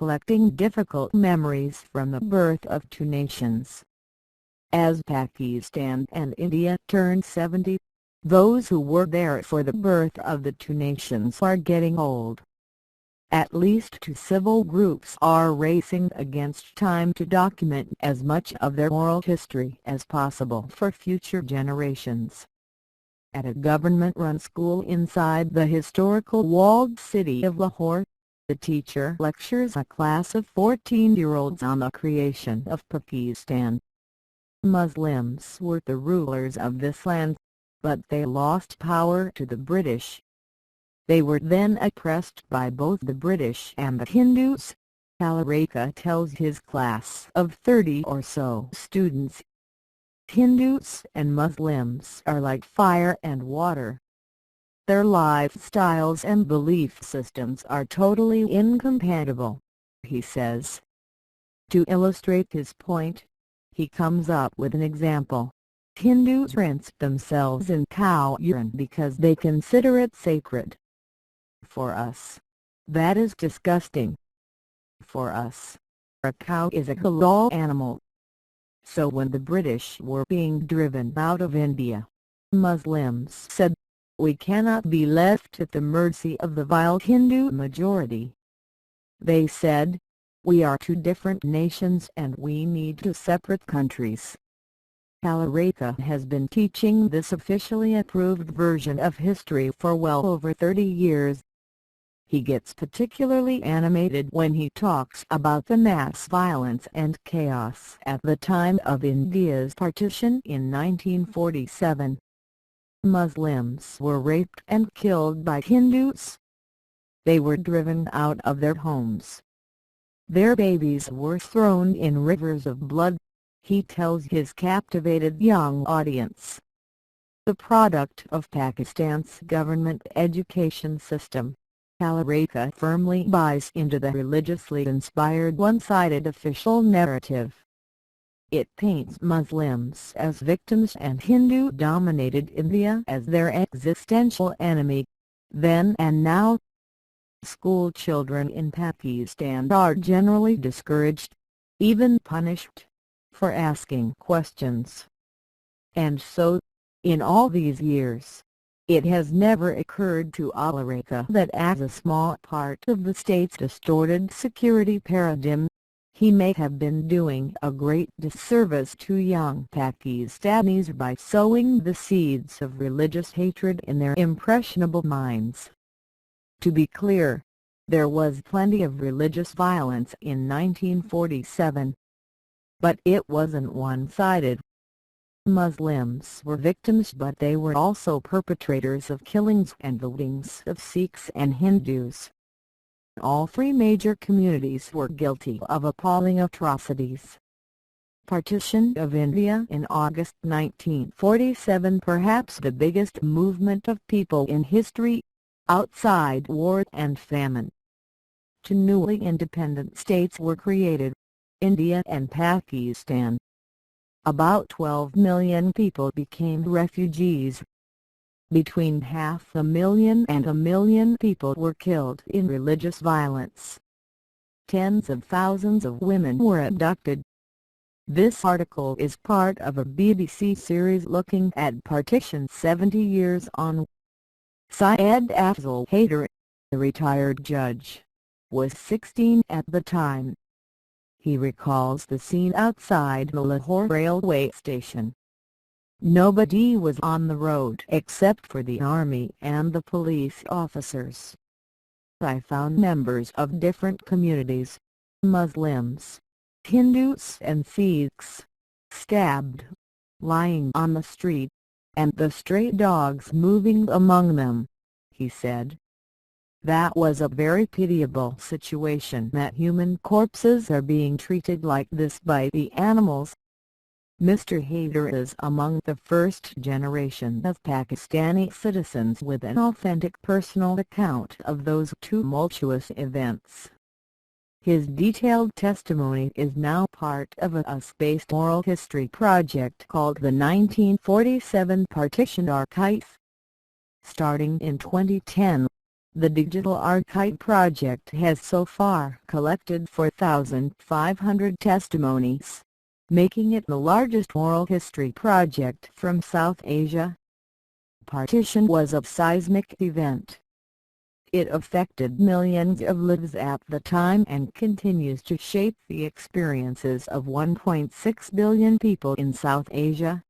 collecting difficult memories from the birth of two nations. As Pakistan and India turn 70, those who were there for the birth of the two nations are getting old. At least two civil groups are racing against time to document as much of their oral history as possible for future generations. At a government-run school inside the historical Walled City of Lahore, the teacher lectures a class of 14-year-olds on the creation of Pakistan. Muslims were the rulers of this land, but they lost power to the British. They were then oppressed by both the British and the Hindus, Rakha tells his class of 30 or so students. Hindus and Muslims are like fire and water. Their lifestyles and belief systems are totally incompatible, he says. To illustrate his point, he comes up with an example. Hindus rinse themselves in cow urine because they consider it sacred. For us, that is disgusting. For us, a cow is a halal animal. So when the British were being driven out of India, Muslims said, "We cannot be left at the mercy of the vile Hindu majority." They said, "We are two different nations and we need two separate countries." Rakha has been teaching this officially approved version of history for well over 30 years. He gets particularly animated when he talks about the mass violence and chaos at the time of India's partition in 1947. Muslims were raped and killed by Hindus. They were driven out of their homes. Their babies were thrown in rivers of blood, he tells his captivated young audience. The product of Pakistan's government education system, Rakha firmly buys into the religiously inspired one-sided official narrative. It paints Muslims as victims and Hindu-dominated India as their existential enemy, then and now. School children in Pakistan are generally discouraged, even punished, for asking questions. And so, in all these years, it has never occurred to Rakha that as a small part of the state's distorted security paradigm, he may have been doing a great disservice to young Pakistanis by sowing the seeds of religious hatred in their impressionable minds. To be clear, there was plenty of religious violence in 1947. But it wasn't one-sided. Muslims were victims, but they were also perpetrators of killings and lootings of Sikhs and Hindus. All three major communities were guilty of appalling atrocities. Partition of India in August 1947, perhaps the biggest movement of people in history, outside war and famine. Two newly independent states were created, India and Pakistan. About 12 million people became refugees. Between 500,000 and 1 million people were killed in religious violence. Tens of thousands of women were abducted. This article is part of a BBC series looking at partition 70 years on. Syed Afzal Haider, the retired judge, was 16 at the time. He recalls the scene outside the Lahore railway station. Nobody was on the road except for the army and the police officers. I found members of different communities, Muslims, Hindus and Sikhs, stabbed, lying on the street, and the stray dogs moving among them, he said. That was a very pitiable situation, that human corpses are being treated like this by the animals. Mr. Haider is among the first generation of Pakistani citizens with an authentic personal account of those tumultuous events. His detailed testimony is now part of a US-based oral history project called the 1947 Partition Archive. Starting in 2010, The Digital Archive project has so far collected 4,500 testimonies, making it the largest oral history project from South Asia. Partition was a seismic event. It affected millions of lives at the time and continues to shape the experiences of 1.6 billion people in South Asia.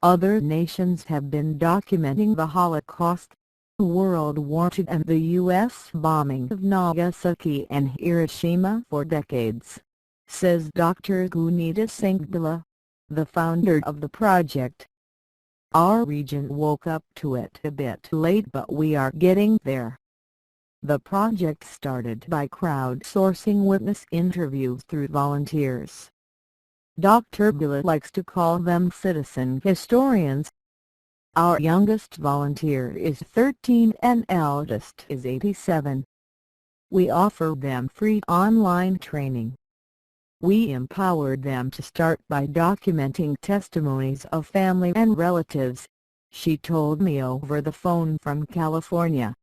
Other nations have been documenting the Holocaust, World War II and the U.S. bombing of Nagasaki and Hiroshima for decades, says Dr. Gunita Singhbala, the founder of the project. Our region woke up to it a bit late, but we are getting there. The project started by crowdsourcing witness interviews through volunteers. Dr. Bala likes to call them citizen historians. Our youngest volunteer is 13 and eldest is 87. We offer them free online training. We empowered them to start by documenting testimonies of family and relatives, she told me over the phone from California.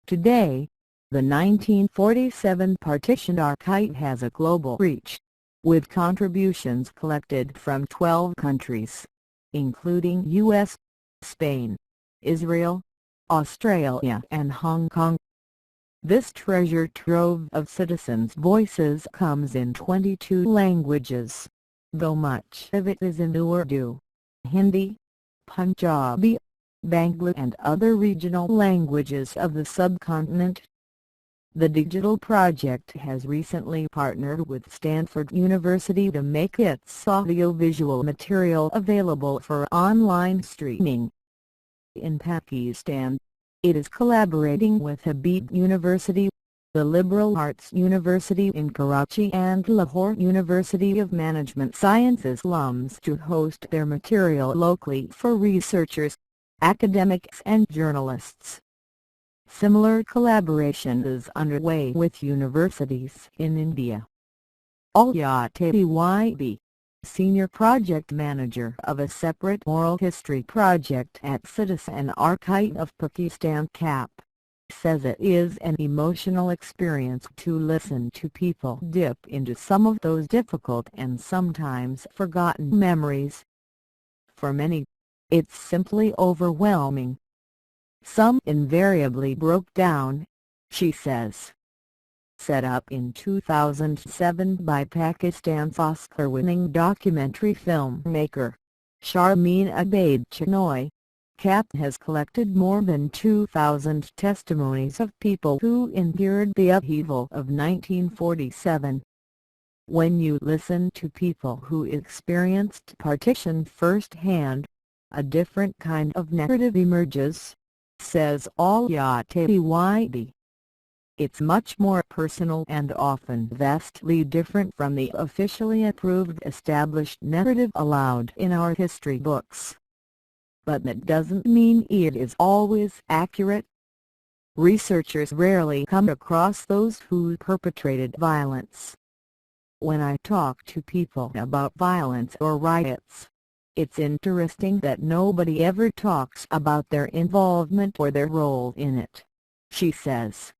Today, the 1947 Partition Archive has a global reach, with contributions collected from 12 countries, including U.S., Spain, Israel, Australia and Hong Kong. This treasure trove of citizens' voices comes in 22 languages, though much of it is in Urdu, Hindi, Punjabi, Bangla and other regional languages of the subcontinent. The digital project has recently partnered with Stanford University to make its audiovisual material available for online streaming. In Pakistan, it is collaborating with Habib University, the Liberal Arts University in Karachi and Lahore University of Management Sciences alums to host their material locally for researchers, academics and journalists. Similar collaboration is underway with universities in India. Al-Yatabi, Senior Project Manager of a separate oral history project at Citizen Archive of Pakistan CAP, says it is an emotional experience to listen to people dip into some of those difficult and sometimes forgotten memories. For many, it's simply overwhelming. Some invariably broke down, she says. Set up in 2007 by Pakistan's Oscar-winning documentary filmmaker, Sharmeen Abaid Chinoy, CAP has collected more than 2,000 testimonies of people who endured the upheaval of 1947. When you listen to people who experienced partition firsthand, a different kind of narrative emerges, says Al-Yatabi. It's much more personal and often vastly different from the officially approved established narrative allowed in our history books. But that doesn't mean it is always accurate. Researchers rarely come across those who perpetrated violence. When I talk to people about violence or riots, it's interesting that nobody ever talks about their involvement or their role in it, she says.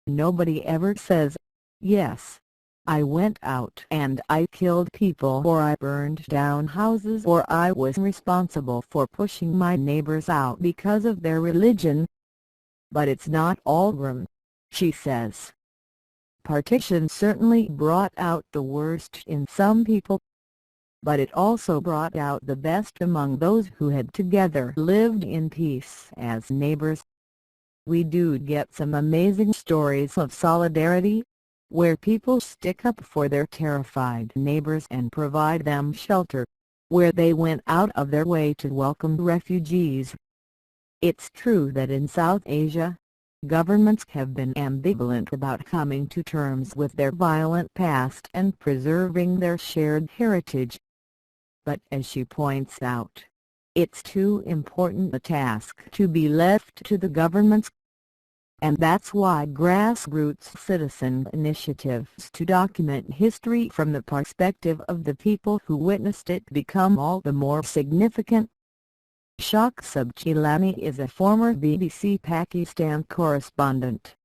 Nobody ever says, yes, I went out and I killed people or I burned down houses or I was responsible for pushing my neighbors out because of their religion. But it's not all grim, she says. Partition certainly brought out the worst in some people, but it also brought out the best among those who had together lived in peace as neighbors. We do get some amazing stories of solidarity, where people stick up for their terrified neighbors and provide them shelter, where they went out of their way to welcome refugees. It's true that in South Asia, governments have been ambivalent about coming to terms with their violent past and preserving their shared heritage. But as she points out, it's too important a task to be left to the governments. And that's why grassroots citizen initiatives to document history from the perspective of the people who witnessed it become all the more significant. Shakh Sabchilani is a former BBC Pakistan correspondent,